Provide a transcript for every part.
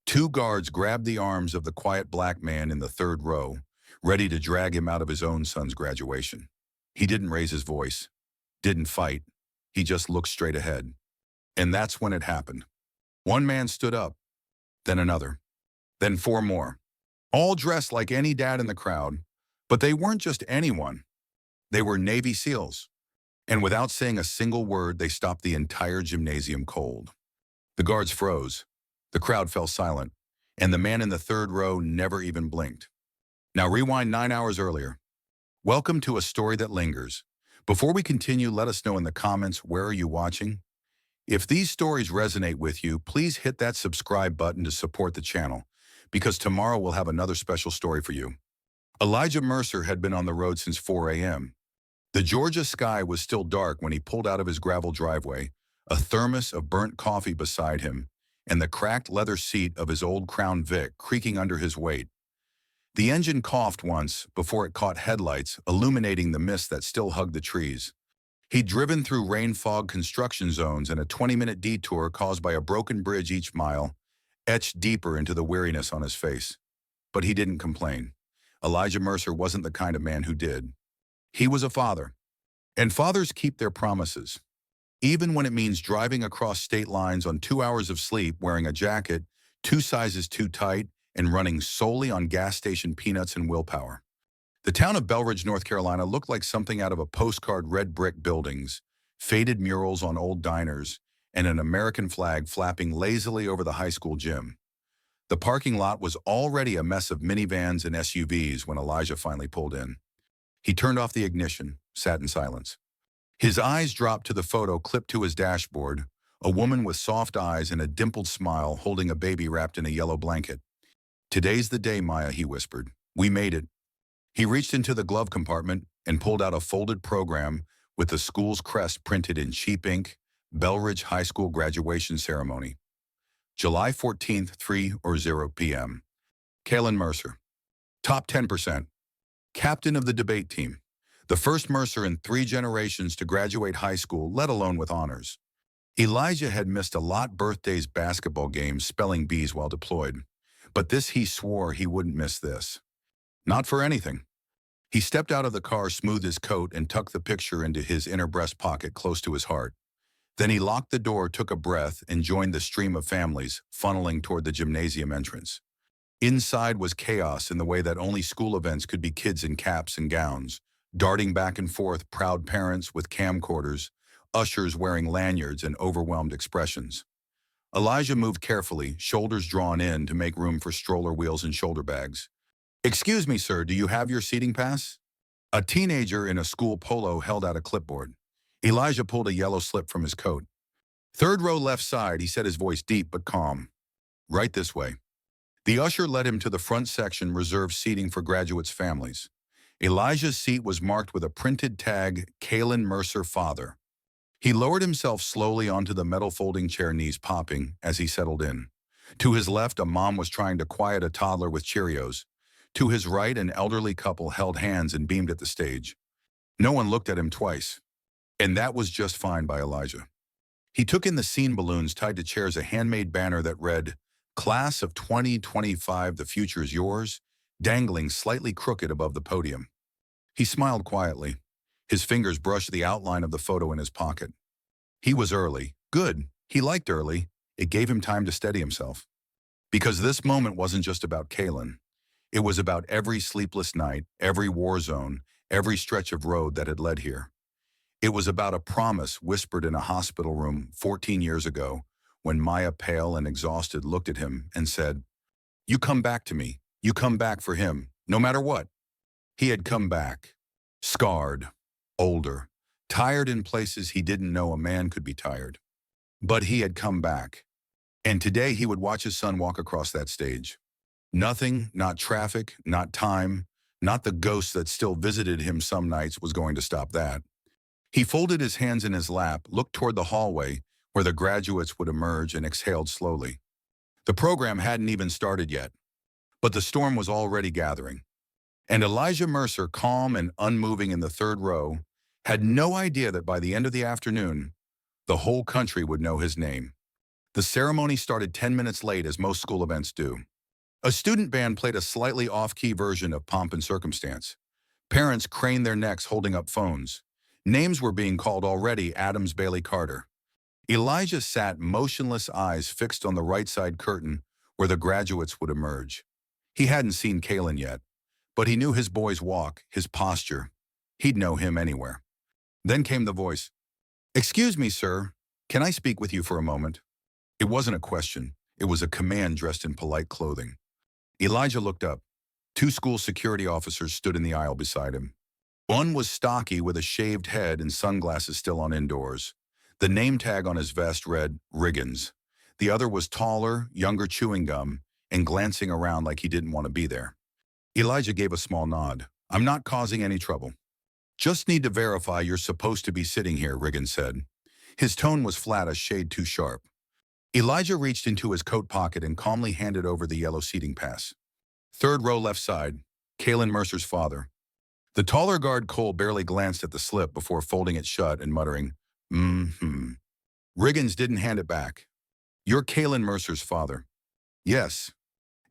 Two guards grabbed the arms of the quiet black man in the third row, ready to drag him out of his own son's graduation. He didn't raise his voice, didn't fight. He just looked straight ahead. And that's when it happened. One man stood up, then another, then four more, all dressed like any dad in the crowd. But they weren't just anyone. They were Navy SEALs. And without saying a single word, they stopped the entire gymnasium cold. The guards froze. The crowd fell silent. And the man in the third row never even blinked. Now rewind 9 hours earlier. Welcome to A Story That Lingers. Before we continue, let us know in the comments, where are you watching? If these stories resonate with you, please hit that subscribe button to support the channel, because tomorrow we'll have another special story for you. Elijah Mercer had been on the road since 4 a.m. The Georgia sky was still dark when he pulled out of his gravel driveway, a thermos of burnt coffee beside him, and the cracked leather seat of his old Crown Vic creaking under his weight. The engine coughed once before it caught headlights, illuminating the mist that still hugged the trees. He'd driven through rain-fog construction zones and a 20-minute detour caused by a broken bridge each mile, etched deeper into the weariness on his face. But he didn't complain. Elijah Mercer wasn't the kind of man who did. He was a father. And fathers keep their promises. Even when it means driving across state lines on 2 hours of sleep, wearing a jacket 2 sizes too tight, and running solely on gas station peanuts and willpower. The town of Belridge, North Carolina looked like something out of a postcard: red brick buildings, faded murals on old diners, and an American flag flapping lazily over the high school gym. The parking lot was already a mess of minivans and SUVs when Elijah finally pulled in. He turned off the ignition, sat in silence. His eyes dropped to the photo clipped to his dashboard, a woman with soft eyes and a dimpled smile holding a baby wrapped in a yellow blanket. "Today's the day, Maya," he whispered. "We made it." He reached into the glove compartment and pulled out a folded program with the school's crest printed in cheap ink: Belridge High School Graduation Ceremony. July 14th, 3:00 p.m. Kalen Mercer. Top 10%. Captain of the debate team. The first Mercer in 3 generations to graduate high school, let alone with honors. Elijah had missed a lot: birthdays, basketball games, spelling bees while deployed. But this, he swore he wouldn't miss this. Not for anything. He stepped out of the car, smoothed his coat, and tucked the picture into his inner breast pocket close to his heart. Then he locked the door, took a breath, and joined the stream of families funneling toward the gymnasium entrance. Inside was chaos in the way that only school events could be: kids in caps and gowns, darting back and forth, proud parents with camcorders, ushers wearing lanyards, and overwhelmed expressions. Elijah moved carefully, shoulders drawn in to make room for stroller wheels and shoulder bags. "Excuse me, sir, do you have your seating pass?" A teenager in a school polo held out a clipboard. Elijah pulled a yellow slip from his coat. "Third row left side," he said, his voice deep but calm. "Right this way." The usher led him to the front section, reserved seating for graduates' families. Elijah's seat was marked with a printed tag: Kalen Mercer, father. He lowered himself slowly onto the metal folding chair, knees popping as he settled in. To his left, a mom was trying to quiet a toddler with Cheerios. To his right, an elderly couple held hands and beamed at the stage. No one looked at him twice. And that was just fine by Elijah. He took in the scene: balloons tied to chairs, a handmade banner that read, "Class of 2025, the future is yours," dangling slightly crooked above the podium. He smiled quietly. His fingers brushed the outline of the photo in his pocket. He was early. Good. He liked early. It gave him time to steady himself. Because this moment wasn't just about Kalen. It was about every sleepless night, every war zone, every stretch of road that had led here. It was about a promise whispered in a hospital room 14 years ago, when Maya, pale and exhausted, looked at him and said, "You come back to me. You come back for him, no matter what." He had come back. Scarred, older, tired in places he didn't know a man could be tired. But he had come back. And today he would watch his son walk across that stage. Nothing, not traffic, not time, not the ghost that still visited him some nights, was going to stop that. He folded his hands in his lap, looked toward the hallway where the graduates would emerge, and exhaled slowly. The program hadn't even started yet, but the storm was already gathering. And Elijah Mercer, calm and unmoving in the third row, had no idea that by the end of the afternoon, the whole country would know his name. The ceremony started 10 minutes late, as most school events do. A student band played a slightly off-key version of Pomp and Circumstance. Parents craned their necks holding up phones. Names were being called already: Adams, Bailey, Carter. Elijah sat motionless, eyes fixed on the right side curtain where the graduates would emerge. He hadn't seen Kalen yet, but he knew his boy's walk, his posture. He'd know him anywhere. Then came the voice. "Excuse me, sir. Can I speak with you for a moment?" It wasn't a question. It was a command dressed in polite clothing. Elijah looked up. Two school security officers stood in the aisle beside him. One was stocky with a shaved head and sunglasses still on indoors. The name tag on his vest read Riggins. The other was taller, younger, chewing gum, and glancing around like he didn't want to be there. Elijah gave a small nod. "I'm not causing any trouble." "Just need to verify you're supposed to be sitting here," Riggins said. His tone was flat, a shade too sharp. Elijah reached into his coat pocket and calmly handed over the yellow seating pass. "Third row left side, Kalen Mercer's father." The taller guard Cole barely glanced at the slip before folding it shut and muttering, "Mm-hmm." Riggins didn't hand it back. "You're Kalen Mercer's father." "Yes.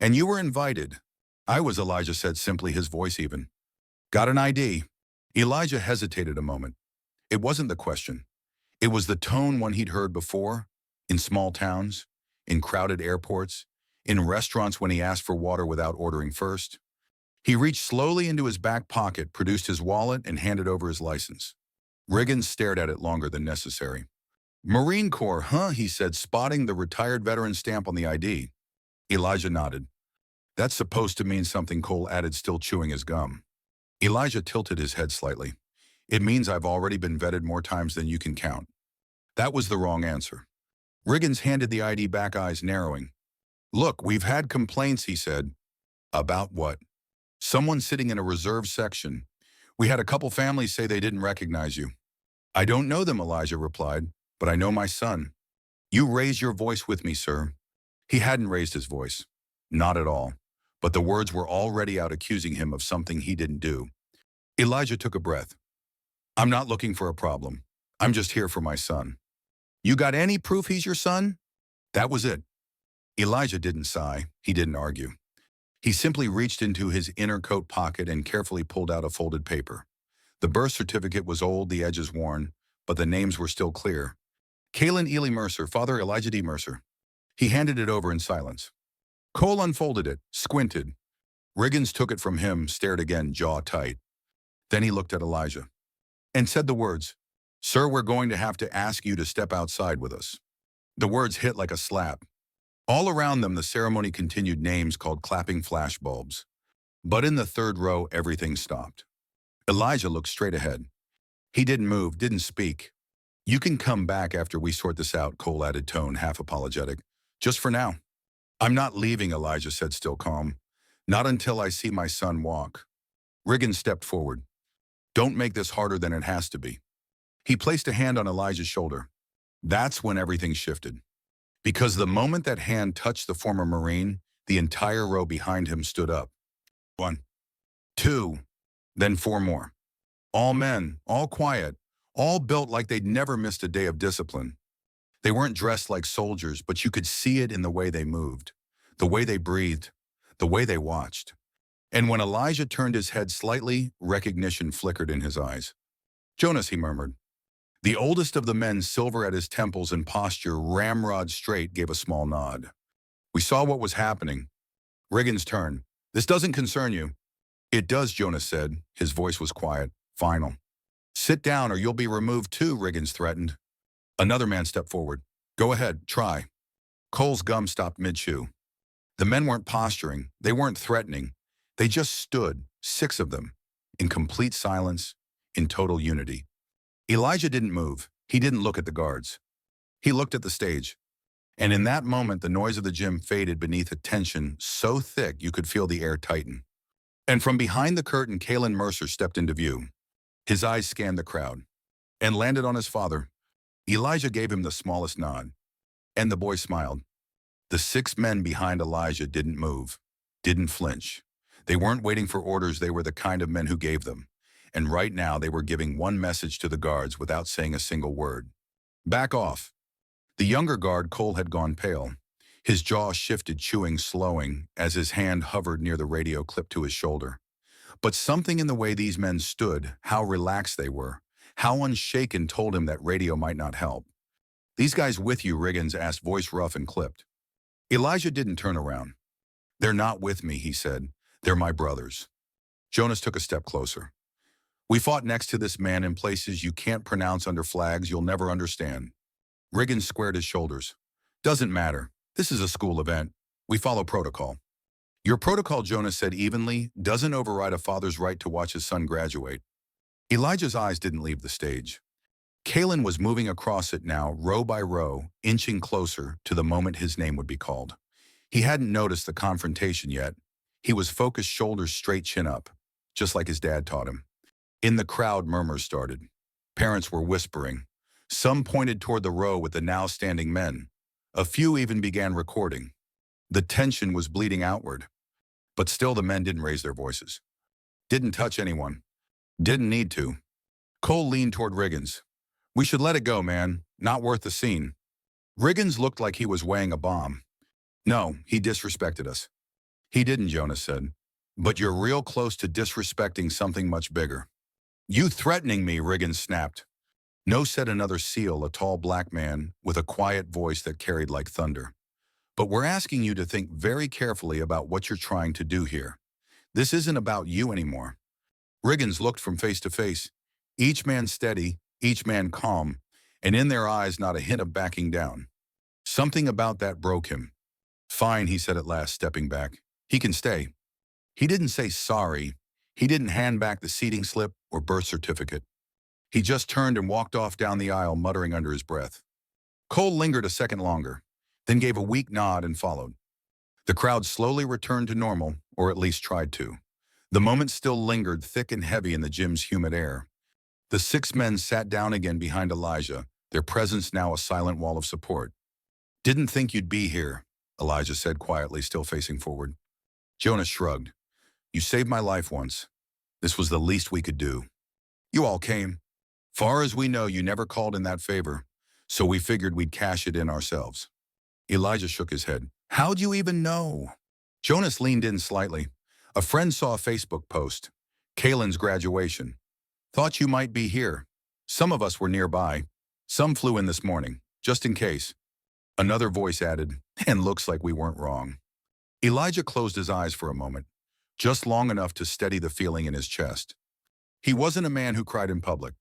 And you were invited." "I was," Elijah said simply, his voice even. "Got an ID?" Elijah hesitated a moment. It wasn't the question. It was the tone one he'd heard before, in small towns, in crowded airports, in restaurants when he asked for water without ordering first. He reached slowly into his back pocket, produced his wallet, and handed over his license. Riggins stared at it longer than necessary. "Marine Corps, huh?" he said, spotting the retired veteran stamp on the ID. Elijah nodded. "That's supposed to mean something," Cole added, still chewing his gum. Elijah tilted his head slightly. "It means I've already been vetted more times than you can count." That was the wrong answer. Riggins handed the ID back, eyes narrowing. "Look, we've had complaints," he said. "About what?" "Someone sitting in a reserved section. We had a couple families say they didn't recognize you." "I don't know them," Elijah replied, "but I know my son." "You raised your voice with me, sir." He hadn't raised his voice. Not at all. But the words were already out, accusing him of something he didn't do. Elijah took a breath. "I'm not looking for a problem. I'm just here for my son." "You got any proof he's your son?" That was it. Elijah didn't sigh. He didn't argue. He simply reached into his inner coat pocket and carefully pulled out a folded paper. The birth certificate was old, the edges worn, but the names were still clear. Kalen Ely Mercer, father Elijah D. Mercer. He handed it over in silence. Cole unfolded it, squinted. Riggins took it from him, stared again, jaw tight. Then he looked at Elijah and said the words, "Sir, we're going to have to ask you to step outside with us." The words hit like a slap. All around them, the ceremony continued, names called, clapping flashbulbs. But in the third row, everything stopped. Elijah looked straight ahead. He didn't move, didn't speak. "You can come back after we sort this out," Cole added, tone half apologetic. "Just for now." "I'm not leaving," Elijah said, still calm. "Not until I see my son walk." Riggins stepped forward. "Don't make this harder than it has to be." He placed a hand on Elijah's shoulder. That's when everything shifted. Because the moment that hand touched the former Marine, the entire row behind him stood up. One, two, then four more. All men, all quiet, all built like they'd never missed a day of discipline. They weren't dressed like soldiers, but you could see it in the way they moved, the way they breathed, the way they watched. And when Elijah turned his head slightly, recognition flickered in his eyes. "Jonas," he murmured. The oldest of the men, silver at his temples and posture ramrod straight, gave a small nod. "We saw what was happening." Riggins turned. "This doesn't concern you." "It does," Jonas said. His voice was quiet, final. "Sit down or you'll be removed too," Riggins threatened. Another man stepped forward. "Go ahead, try." Cole's gum stopped mid-chew. The men weren't posturing. They weren't threatening. They just stood, 6 of them, in complete silence, in total unity. Elijah didn't move. He didn't look at the guards. He looked at the stage. And in that moment, the noise of the gym faded beneath a tension so thick you could feel the air tighten. And from behind the curtain, Kalen Mercer stepped into view. His eyes scanned the crowd and landed on his father. Elijah gave him the smallest nod, and the boy smiled. The 6 men behind Elijah didn't move, didn't flinch. They weren't waiting for orders. They were the kind of men who gave them. And right now, they were giving one message to the guards without saying a single word. "Back off." The younger guard, Cole, had gone pale. His jaw shifted, chewing, slowing, as his hand hovered near the radio clipped to his shoulder. But something in the way these men stood, how relaxed they were, how unshaken, told him that radio might not help. "These guys with you?" Riggins asked, voice rough and clipped. Elijah didn't turn around. "They're not with me," he said. "They're my brothers." Jonas took a step closer. "We fought next to this man in places you can't pronounce, under flags you'll never understand." Riggins squared his shoulders. "Doesn't matter. This is a school event. We follow protocol." "Your protocol," Jonas said evenly, "doesn't override a father's right to watch his son graduate." Elijah's eyes didn't leave the stage. Kalen was moving across it now, row by row, inching closer to the moment his name would be called. He hadn't noticed the confrontation yet. He was focused, shoulders straight, chin up, just like his dad taught him. In the crowd, murmurs started. Parents were whispering. Some pointed toward the row with the now standing men. A few even began recording. The tension was bleeding outward. But still the men didn't raise their voices. Didn't touch anyone. Didn't need to. Cole leaned toward Riggins. "We should let it go, man. Not worth the scene." Riggins looked like he was weighing a bomb. "No, he disrespected us." "He didn't," Jonas said. "But you're real close to disrespecting something much bigger." "You threatening me," Riggins snapped. "No," said another SEAL, a tall black man with a quiet voice that carried like thunder. "But we're asking you to think very carefully about what you're trying to do here. This isn't about you anymore." Riggins looked from face to face, each man steady, each man calm, and in their eyes not a hint of backing down. Something about that broke him. "Fine," he said at last, stepping back. "He can stay." He didn't say sorry. He didn't hand back the seating slip or birth certificate. He just turned and walked off down the aisle, muttering under his breath. Cole lingered a second longer, then gave a weak nod and followed. The crowd slowly returned to normal, or at least tried to. The moment still lingered thick and heavy in the gym's humid air. The 6 men sat down again behind Elijah, their presence now a silent wall of support. "Didn't think you'd be here," Elijah said quietly, still facing forward. Jonas shrugged. "You saved my life once. This was the least we could do. You all came. Far as we know, you never called in that favor, so we figured we'd cash it in ourselves." Elijah shook his head. "How'd you even know?" Jonas leaned in slightly. "A friend saw a Facebook post. Kalen's graduation. Thought you might be here. Some of us were nearby. Some flew in this morning, just in case." Another voice added, "And looks like we weren't wrong." Elijah closed his eyes for a moment, just long enough to steady the feeling in his chest. He wasn't a man who cried in public.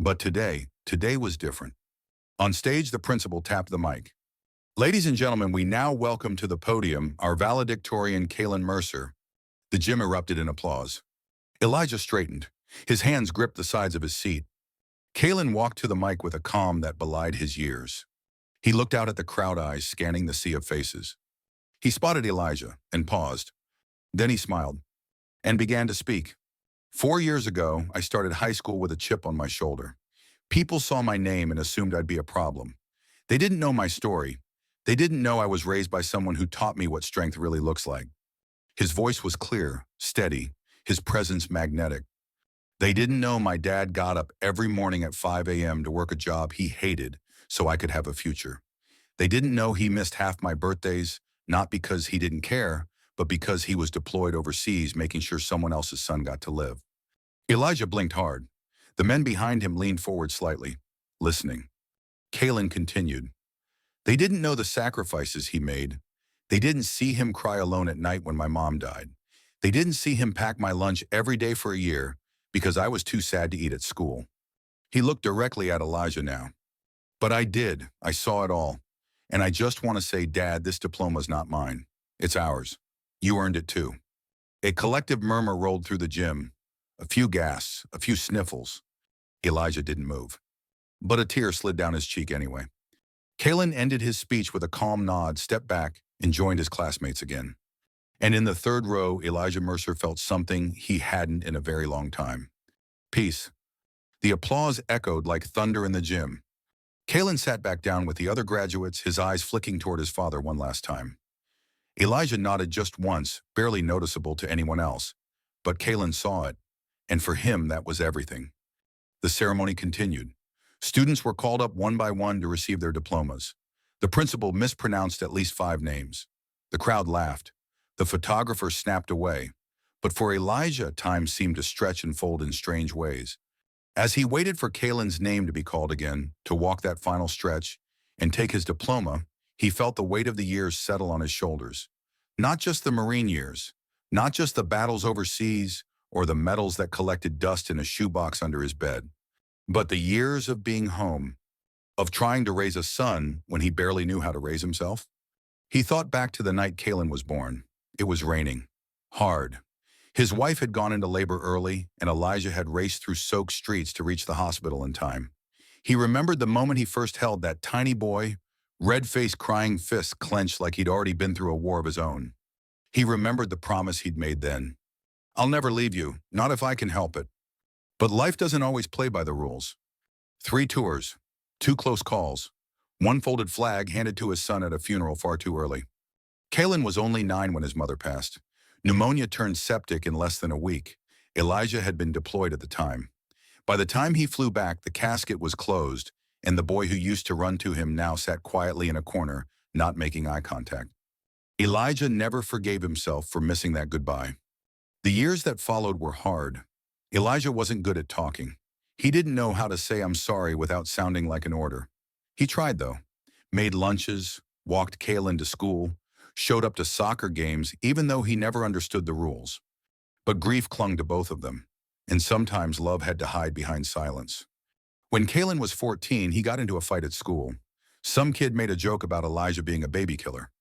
But today was different. On stage, the principal tapped the mic. "Ladies and gentlemen, we now welcome to the podium our valedictorian, Elijah Mercer." The gym erupted in applause. Elijah straightened. His hands gripped the sides of his seat. Kalen walked to the mic with a calm that belied his years. He looked out at the crowd, eyes scanning the sea of faces. He spotted Elijah and paused. Then he smiled and began to speak. "4 years ago, I started high school with a chip on my shoulder. People saw my name and assumed I'd be a problem. They didn't know my story. They didn't know I was raised by someone who taught me what strength really looks like." His voice was clear, steady, his presence magnetic. "They didn't know my dad got up every morning at 5 a.m. to work a job he hated so I could have a future. They didn't know he missed half my birthdays, not because he didn't care, but because he was deployed overseas making sure someone else's son got to live." Elijah blinked hard. The men behind him leaned forward slightly, listening. Kalen continued. "They didn't know the sacrifices he made. They didn't see him cry alone at night when my mom died. They didn't see him pack my lunch every day for a year because I was too sad to eat at school." He looked directly at Elijah now. "But I did. I saw it all. And I just want to say, Dad, this diploma's not mine. It's ours. You earned it too." A collective murmur rolled through the gym. A few gasps, a few sniffles. Elijah didn't move. But a tear slid down his cheek anyway. Kalen ended his speech with a calm nod, stepped back, and joined his classmates again. And in the third row, Elijah Mercer felt something he hadn't in a very long time. Peace. The applause echoed like thunder in the gym. Kalen sat back down with the other graduates, his eyes flicking toward his father one last time. Elijah nodded just once, barely noticeable to anyone else. But Kalen saw it, and for him that was everything. The ceremony continued. Students were called up one by one to receive their diplomas. The principal mispronounced at least 5 names. The crowd laughed. The photographer snapped away. But for Elijah, time seemed to stretch and fold in strange ways. As he waited for Kalen's name to be called again, to walk that final stretch and take his diploma, he felt the weight of the years settle on his shoulders. Not just the Marine years, not just the battles overseas or the medals that collected dust in a shoebox under his bed, but the years of being home, of trying to raise a son when he barely knew how to raise himself. He thought back to the night Kalen was born. It was raining. Hard. His wife had gone into labor early, and Elijah had raced through soaked streets to reach the hospital in time. He remembered the moment he first held that tiny boy, red-faced crying fists clenched like he'd already been through a war of his own. He remembered the promise he'd made then. "I'll never leave you, not if I can help it." But life doesn't always play by the rules. 3 tours, 2 close calls, 1 folded flag handed to his son at a funeral far too early. Kalen was only 9 when his mother passed. Pneumonia turned septic in less than a week. Elijah had been deployed at the time. By the time he flew back, the casket was closed, and the boy who used to run to him now sat quietly in a corner, not making eye contact. Elijah never forgave himself for missing that goodbye. The years that followed were hard. Elijah wasn't good at talking. He didn't know how to say "I'm sorry" without sounding like an order. He tried, though. Made lunches, walked Kalen to school, showed up to soccer games even though he never understood the rules. But grief clung to both of them, and sometimes love had to hide behind silence. When Kalen was 14, he got into a fight at school. Some kid made a joke about Elijah being a baby killer.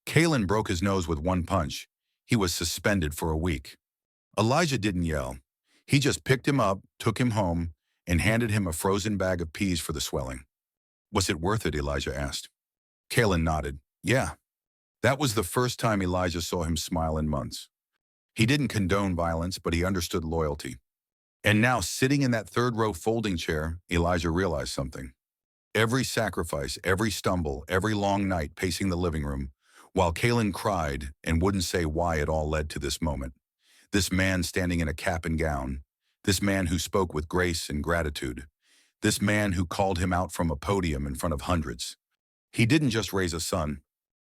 Kalen broke his nose with 1 punch. He was suspended for a week. Elijah didn't yell. He just picked him up, took him home, and handed him a frozen bag of peas for the swelling. "Was it worth it?" Elijah asked. Kalen nodded. "Yeah." That was the first time Elijah saw him smile in months. He didn't condone violence, but he understood loyalty. And now, sitting in that third-row folding chair, Elijah realized something. Every sacrifice, every stumble, every long night pacing the living room, while Kalen cried and wouldn't say why it all led to this moment. This man standing in a cap and gown. This man who spoke with grace and gratitude. This man who called him out from a podium in front of hundreds. He didn't just raise a son.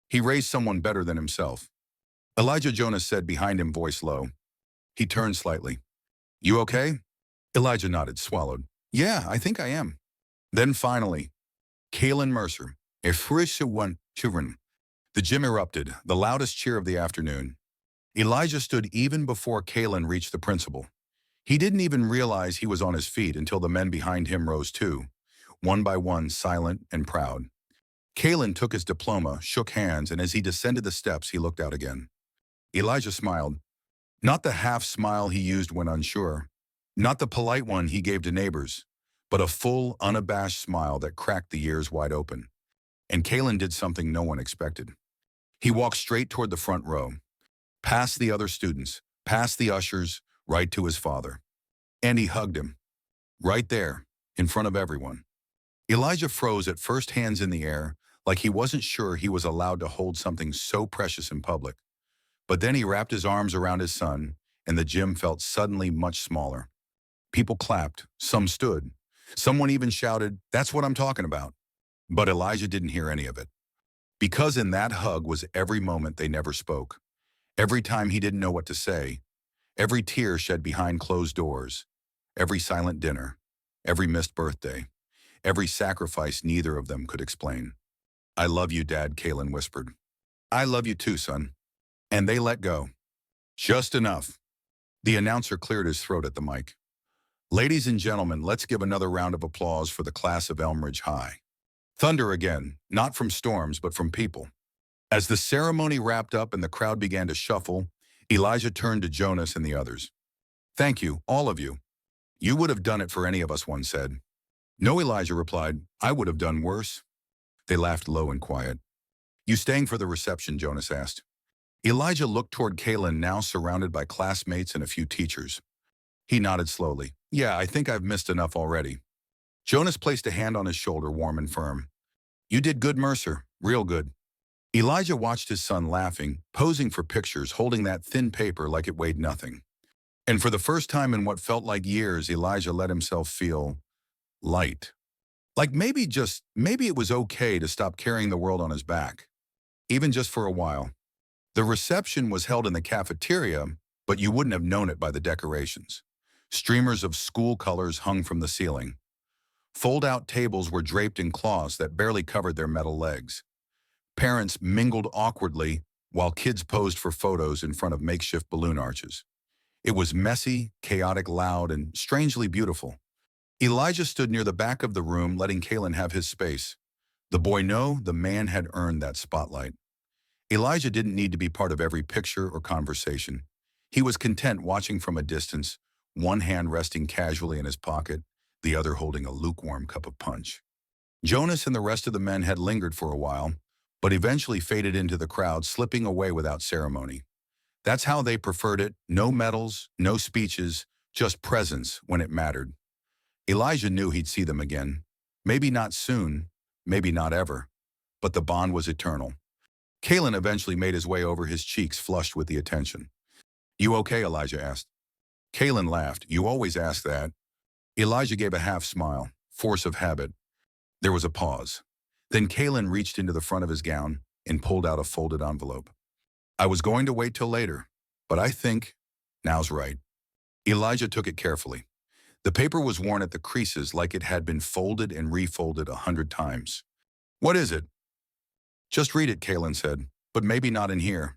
He raised someone better than himself. Elijah Jonas said behind him, voice low. He turned slightly. "You okay?" Elijah nodded, swallowed. "Yeah, I think I am." Then finally, Kalen Mercer, a frische one, children. The gym erupted, the loudest cheer of the afternoon. Elijah stood even before Kalen reached the principal. He didn't even realize he was on his feet until the men behind him rose too, one by one, silent and proud. Kalen took his diploma, shook hands, and as he descended the steps, he looked out again. Elijah smiled. Not the half smile he used when unsure. Not the polite one he gave to neighbors, but a full, unabashed smile that cracked the ears wide open. And Kalen did something no one expected. He walked straight toward the front row, past the other students, past the ushers, right to his father. And he hugged him. Right there, in front of everyone. Elijah froze at first, hands in the air, like he wasn't sure he was allowed to hold something so precious in public. But then he wrapped his arms around his son, and the gym felt suddenly much smaller. People clapped, some stood. Someone even shouted, "That's what I'm talking about." But Elijah didn't hear any of it. Because in that hug was every moment they never spoke. Every time he didn't know what to say. Every tear shed behind closed doors. Every silent dinner. Every missed birthday. Every sacrifice neither of them could explain. "I love you, Dad," Kalen whispered. "I love you too, son." And they let go. Just enough. The announcer cleared his throat at the mic. "Ladies and gentlemen, let's give another round of applause for the class of Elmridge High." Thunder again, not from storms, but from people. As the ceremony wrapped up and the crowd began to shuffle, Elijah turned to Jonas and the others. "Thank you, all of you. You would have done it for any of us," one said. "No," Elijah replied, "I would have done worse." They laughed low and quiet. "You staying for the reception?" Jonas asked. Elijah looked toward Kalen, now surrounded by classmates and a few teachers. He nodded slowly. "Yeah, I think I've missed enough already." Jonas placed a hand on his shoulder, warm and firm. "You did good, Mercer. Real good." Elijah watched his son laughing, posing for pictures, holding that thin paper like it weighed nothing. And for the first time in what felt like years, Elijah let himself feel light. Like maybe it was okay to stop carrying the world on his back, even just for a while. The reception was held in the cafeteria, but you wouldn't have known it by the decorations. Streamers of school colors hung from the ceiling. Fold-out tables were draped in cloths that barely covered their metal legs. Parents mingled awkwardly while kids posed for photos in front of makeshift balloon arches. It was messy, chaotic, loud, and strangely beautiful. Elijah stood near the back of the room, letting Kalen have his space. The boy knew the man had earned that spotlight. Elijah didn't need to be part of every picture or conversation. He was content watching from a distance, one hand resting casually in his pocket, the other holding a lukewarm cup of punch. Jonas and the rest of the men had lingered for a while, but eventually faded into the crowd, slipping away without ceremony. That's how they preferred it: no medals, no speeches, just presence when it mattered. Elijah knew he'd see them again. Maybe not soon, maybe not ever, but the bond was eternal. Kalen eventually made his way over, his cheeks flushed with the attention. "You okay?" Elijah asked. Kalen laughed. "You always ask that." Elijah gave a half smile, force of habit. There was a pause. Then Kalen reached into the front of his gown and pulled out a folded envelope. "I was going to wait till later, but I think now's right." Elijah took it carefully. The paper was worn at the creases like it had been folded and refolded 100 times. "What is it?" "Just read it," Kalen said, "but maybe not in here."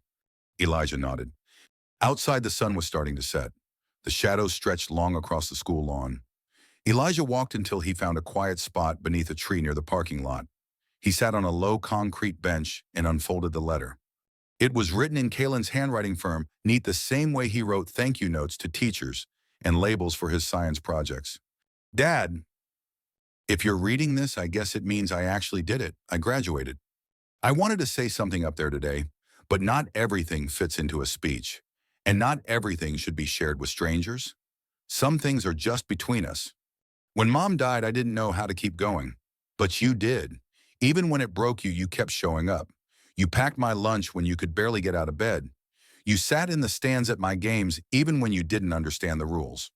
Elijah nodded. Outside, the sun was starting to set. The shadows stretched long across the school lawn. Elijah walked until he found a quiet spot beneath a tree near the parking lot. He sat on a low concrete bench and unfolded the letter. It was written in Kalen's handwriting, firm, neat, the same way he wrote thank you notes to teachers and labels for his science projects. "Dad, if you're reading this, I guess it means I actually did it. I graduated. I wanted to say something up there today, but not everything fits into a speech. And not everything should be shared with strangers. Some things are just between us. When Mom died, I didn't know how to keep going. But you did. Even when it broke you, you kept showing up. You packed my lunch when you could barely get out of bed. You sat in the stands at my games even when you didn't understand the rules.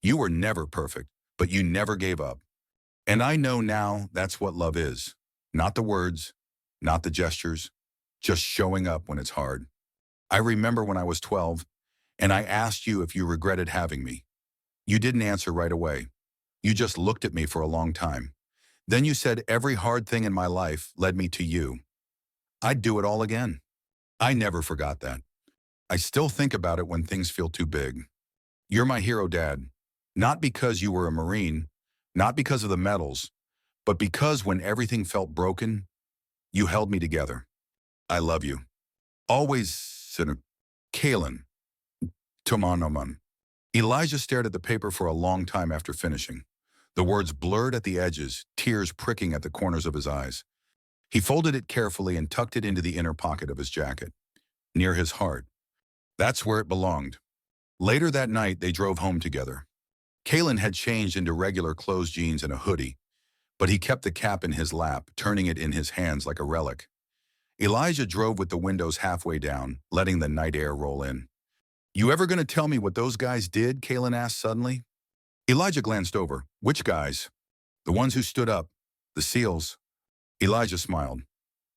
You were never perfect, but you never gave up. And I know now that's what love is. Not the words, not the gestures, just showing up when it's hard. I remember when I was 12, and I asked you if you regretted having me. You didn't answer right away. You just looked at me for a long time. Then you said every hard thing in my life led me to you. I'd do it all again." I never forgot that. I still think about it when things feel too big. You're my hero, Dad. Not because you were a Marine, not because of the medals, but because when everything felt broken, you held me together. I love you. Always, Senator Kalen. Tomanoman. Elijah stared at the paper for a long time after finishing. The words blurred at the edges, tears pricking at the corners of his eyes. He folded it carefully and tucked it into the inner pocket of his jacket, near his heart. That's where it belonged. Later that night, they drove home together. Kalen had changed into regular clothes, jeans, and a hoodie, but he kept the cap in his lap, turning it in his hands like a relic. Elijah drove with the windows halfway down, letting the night air roll in. "You ever gonna tell me what those guys did?" Kalen asked suddenly. Elijah glanced over. "Which guys?" "The ones who stood up. The SEALs." Elijah smiled.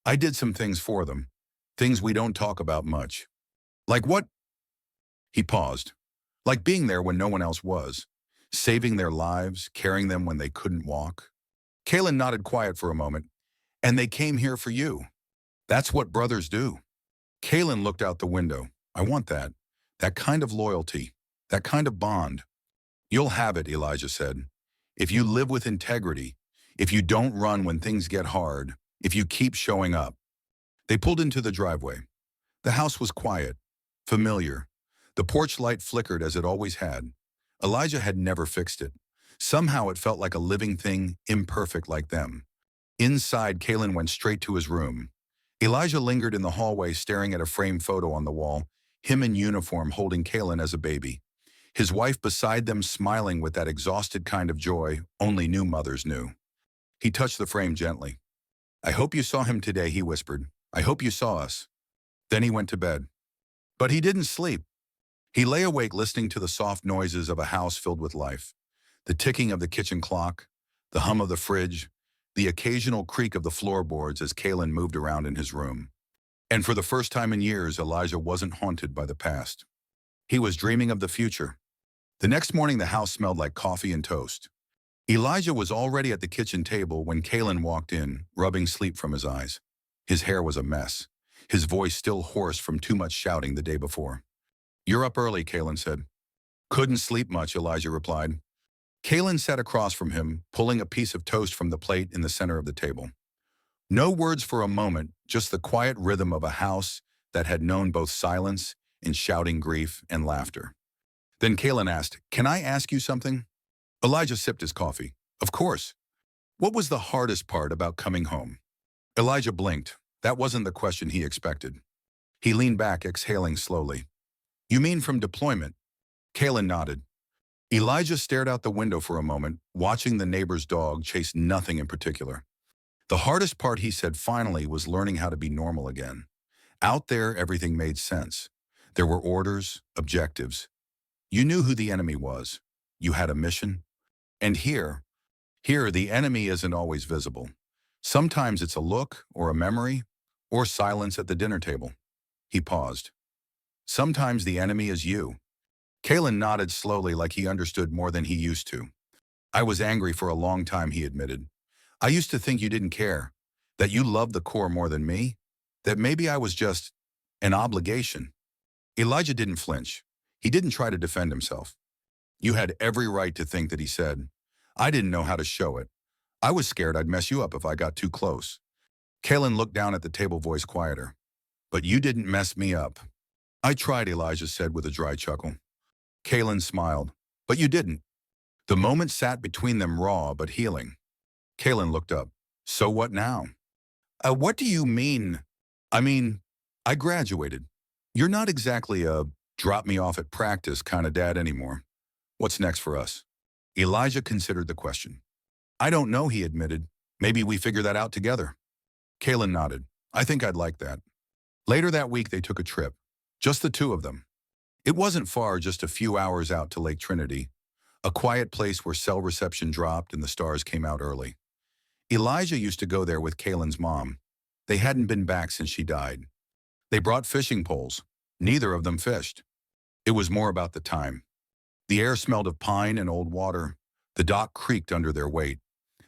"I did some things for them. Things we don't talk about much." "Like what?" He paused. "Like being there when no one else was. Saving their lives, carrying them when they couldn't walk." Kalen nodded, quiet for a moment. "And they came here for you. That's what brothers do." Kalen looked out the window. "I want that. That kind of loyalty. That kind of bond." "You'll have it," Elijah said. "If you live with integrity, if you don't run when things get hard, if you keep showing up." They pulled into the driveway. The house was quiet, familiar. The porch light flickered as it always had. Elijah had never fixed it. Somehow it felt like a living thing, imperfect like them. Inside, Kalen went straight to his room. Elijah lingered in the hallway, staring at a framed photo on the wall, him in uniform holding Kalen as a baby. His wife beside them, smiling with that exhausted kind of joy only new mothers knew. He touched the frame gently. "I hope you saw him today," he whispered. "I hope you saw us." Then he went to bed. But he didn't sleep. He lay awake listening to the soft noises of a house filled with life. The ticking of the kitchen clock, the hum of the fridge, the occasional creak of the floorboards as Kalen moved around in his room. And for the first time in years, Elijah wasn't haunted by the past. He was dreaming of the future. The next morning, the house smelled like coffee and toast. Elijah was already at the kitchen table when Kalen walked in, rubbing sleep from his eyes. His hair was a mess, his voice still hoarse from too much shouting the day before. "You're up early," Kalen said. "Couldn't sleep much," Elijah replied. Kalen sat across from him, pulling a piece of toast from the plate in the center of the table. No words for a moment, just the quiet rhythm of a house that had known both silence and shouting grief and laughter. Then Kalen asked, "Can I ask you something?" Elijah sipped his coffee. "Of course." "What was the hardest part about coming home?" Elijah blinked. That wasn't the question he expected. He leaned back, exhaling slowly. "You mean from deployment?" Kalen nodded. Elijah stared out the window for a moment, watching the neighbor's dog chase nothing in particular. "The hardest part," he said finally, "was learning how to be normal again. Out there, everything made sense. There were orders, objectives. You knew who the enemy was. You had a mission. And here, the enemy isn't always visible. Sometimes it's a look, or a memory, or silence at the dinner table." He paused. "Sometimes the enemy is you." Kalen nodded slowly, like he understood more than he used to. "I was angry for a long time," he admitted. "I used to think you didn't care, that you loved the core more than me, that maybe I was just an obligation." Elijah didn't flinch. He didn't try to defend himself. "You had every right to think that," he said. "I didn't know how to show it. I was scared I'd mess you up if I got too close." Kalen looked down at the table, voice quieter. "But you didn't mess me up." "I tried," Elijah said with a dry chuckle. Kalen smiled. "But you didn't." The moment sat between them, raw but healing. Kalen looked up. "So what now?" What do you mean?" "I mean, I graduated. You're not exactly a drop me off at practice kind of dad anymore. What's next for us?" Elijah considered the question. "I don't know," he admitted. "Maybe we figure that out together." Kalen nodded. "I think I'd like that." Later that week, they took a trip. Just the two of them. It wasn't far, just a few hours out to Lake Trinity, a quiet place where cell reception dropped and the stars came out early. Elijah used to go there with Kalen's mom. They hadn't been back since she died. They brought fishing poles. Neither of them fished. It was more about the time. The air smelled of pine and old water. The dock creaked under their weight.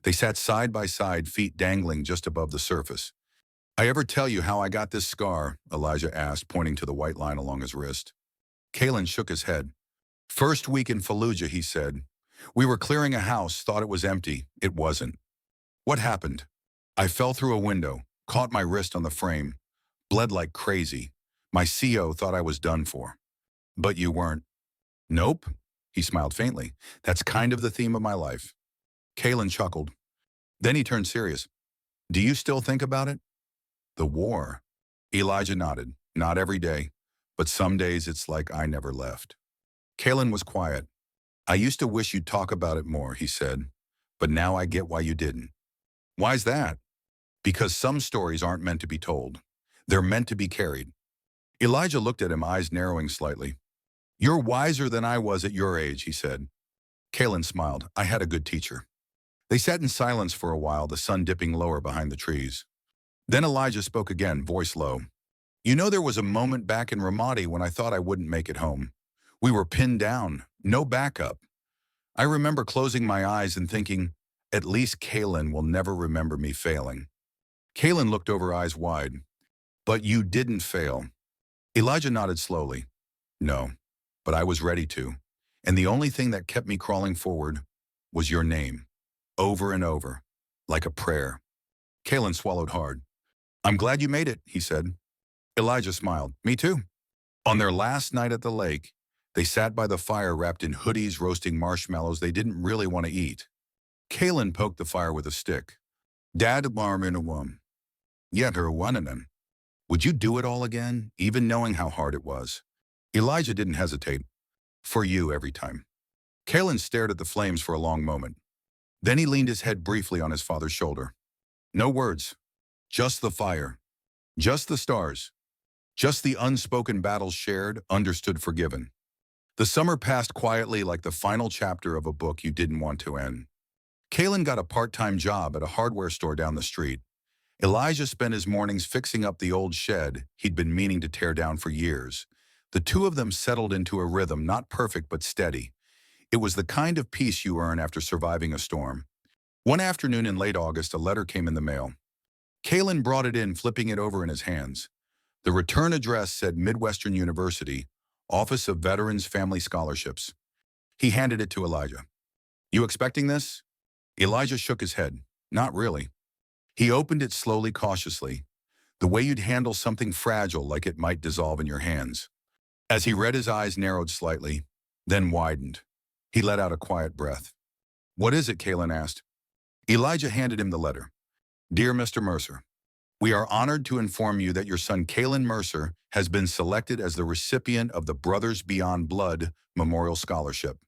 They sat side by side, feet dangling just above the surface. "I ever tell you how I got this scar?" Elijah asked, pointing to the white line along his wrist. Kalen shook his head. "First week in Fallujah," he said. "We were clearing a house, thought it was empty. It wasn't." "What happened?" "I fell through a window, caught my wrist on the frame, bled like crazy. My CO thought I was done for." "But you weren't." "Nope." He smiled faintly. "That's kind of the theme of my life." Kalen chuckled. Then he turned serious. "Do you still think about it?" "The war?" Elijah nodded. "Not every day, but some days it's like I never left." Kalen was quiet. "I used to wish you'd talk about it more," he said. "But now I get why you didn't." "Why's that?" "Because some stories aren't meant to be told. They're meant to be carried." Elijah looked at him, eyes narrowing slightly. "You're wiser than I was at your age," he said. Kalen smiled. "I had a good teacher." They sat in silence for a while, the sun dipping lower behind the trees. Then Elijah spoke again, voice low. "You know, there was a moment back in Ramadi when I thought I wouldn't make it home. We were pinned down, no backup. I remember closing my eyes and thinking, at least Kalen will never remember me failing." Kalen looked over, eyes wide. "But you didn't fail." Elijah nodded slowly. "No, but I was ready to. And the only thing that kept me crawling forward was your name, over and over, like a prayer." Kalen swallowed hard. "I'm glad you made it," he said. Elijah smiled. "Me too." On their last night at the lake, they sat by the fire wrapped in hoodies, roasting marshmallows they didn't really want to eat. Kalen poked the fire with a stick. "Dad marminawum. Yet her one. Would you do it all again, even knowing how hard it was?" Elijah didn't hesitate. "For you every time." Kalen stared at the flames for a long moment. Then he leaned his head briefly on his father's shoulder. No words. Just the fire. Just the stars. Just the unspoken battles shared, understood, forgiven. The summer passed quietly, like the final chapter of a book you didn't want to end. Kalen got a part-time job at a hardware store down the street. Elijah spent his mornings fixing up the old shed he'd been meaning to tear down for years. The two of them settled into a rhythm not perfect but steady. It was the kind of peace you earn after surviving a storm. One afternoon in late August, a letter came in the mail. Kalen brought it in, flipping it over in his hands. The return address said Midwestern University, Office of Veterans Family Scholarships. He handed it to Elijah. "You expecting this?" Elijah shook his head. "Not really." He opened it slowly, cautiously, the way you'd handle something fragile like it might dissolve in your hands. As he read, his eyes narrowed slightly, then widened. He let out a quiet breath. "What is it?" Kalen asked. Elijah handed him the letter. "Dear Mr. Mercer, we are honored to inform you that your son Kalen Mercer has been selected as the recipient of the Brothers Beyond Blood Memorial Scholarship.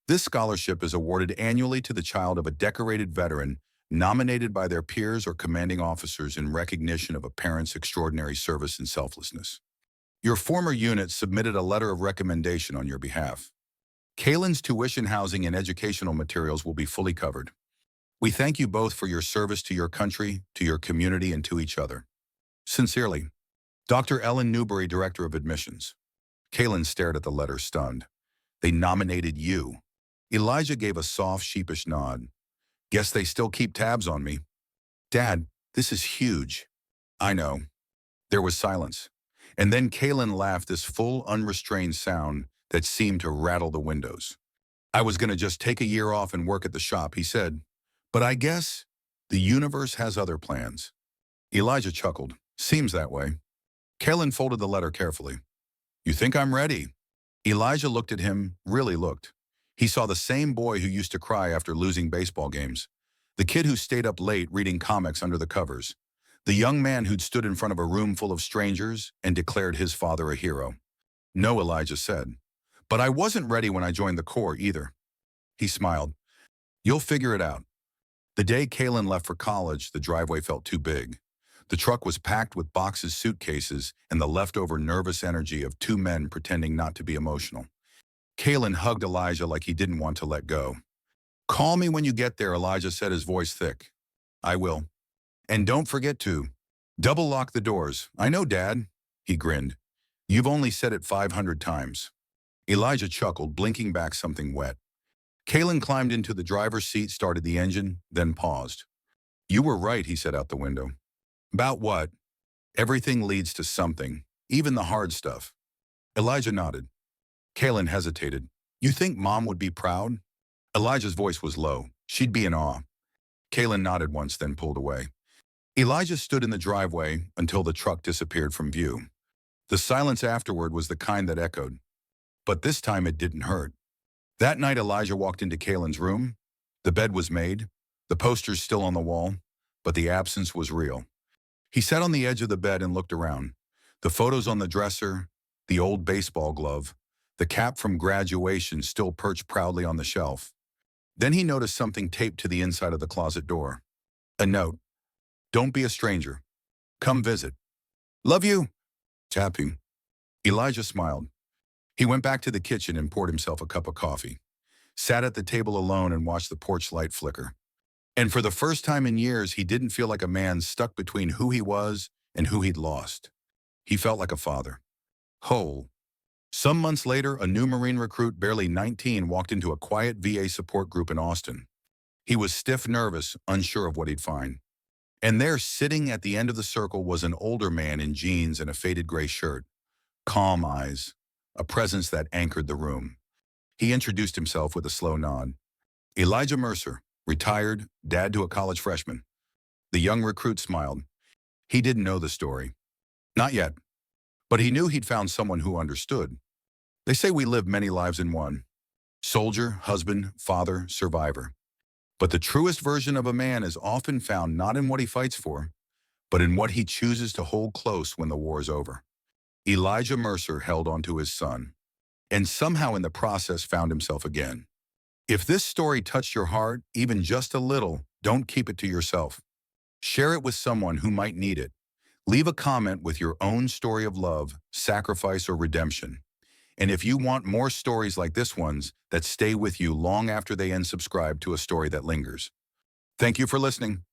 This scholarship is awarded annually to the child of a decorated veteran nominated by their peers or commanding officers in recognition of a parent's extraordinary service and selflessness. Your former unit submitted a letter of recommendation on your behalf. Kalen's tuition, housing, and educational materials will be fully covered. We thank you both for your service to your country, to your community, and to each other. Sincerely, Dr. Ellen Newberry, Director of Admissions." Kalen stared at the letter, stunned. "They nominated you." Elijah gave a soft, sheepish nod. "Guess they still keep tabs on me." "Dad, this is huge." "I know." There was silence. And then Kalen laughed, this full, unrestrained sound that seemed to rattle the windows. "I was going to just take a year off and work at the shop," he said. "But I guess the universe has other plans." Elijah chuckled. "Seems that way." Kalen folded the letter carefully. "You think I'm ready?" Elijah looked at him, really looked. He saw the same boy who used to cry after losing baseball games. The kid who stayed up late reading comics under the covers. The young man who'd stood in front of a room full of strangers and declared his father a hero. "No," Elijah said. "But I wasn't ready when I joined the Corps either." He smiled. "You'll figure it out." The day Kalen left for college, the driveway felt too big. The truck was packed with boxes, suitcases, and the leftover nervous energy of two men pretending not to be emotional. Kalen hugged Elijah like he didn't want to let go. "Call me when you get there," Elijah said, his voice thick. "I will. And don't forget to double lock the doors." "I know, Dad." He grinned. "You've only said it 500 times. Elijah chuckled, blinking back something wet. Kalen climbed into the driver's seat, started the engine, then paused. "You were right," he said out the window. "About what?" "Everything leads to something, even the hard stuff." Elijah nodded. Kalen hesitated. "You think Mom would be proud?" Elijah's voice was low. "She'd be in awe." Kalen nodded once, then pulled away. Elijah stood in the driveway until the truck disappeared from view. The silence afterward was the kind that echoed. But this time it didn't hurt. That night Elijah walked into Kalen's room. The bed was made, the posters still on the wall, but the absence was real. He sat on the edge of the bed and looked around. The photos on the dresser, the old baseball glove, the cap from graduation still perched proudly on the shelf. Then he noticed something taped to the inside of the closet door. A note. "Don't be a stranger. Come visit. Love you." Tapping. Elijah smiled. He went back to the kitchen and poured himself a cup of coffee, sat at the table alone and watched the porch light flicker. And for the first time in years, he didn't feel like a man stuck between who he was and who he'd lost. He felt like a father. Whole. Some months later, a new Marine recruit, barely 19, walked into a quiet VA support group in Austin. He was stiff, nervous, unsure of what he'd find. And there, sitting at the end of the circle, was an older man in jeans and a faded gray shirt. Calm eyes, a presence that anchored the room. He introduced himself with a slow nod. "Elijah Mercer, retired, dad to a college freshman." The young recruit smiled. He didn't know the story. Not yet. But he knew he'd found someone who understood. They say we live many lives in one. Soldier, husband, father, survivor. But the truest version of a man is often found not in what he fights for, but in what he chooses to hold close when the war is over. Elijah Mercer held on to his son, and somehow in the process found himself again. If this story touched your heart, even just a little, don't keep it to yourself. Share it with someone who might need it. Leave a comment with your own story of love, sacrifice, or redemption. And if you want more stories like this ones that stay with you long after they unsubscribe to a story that lingers. Thank you for listening.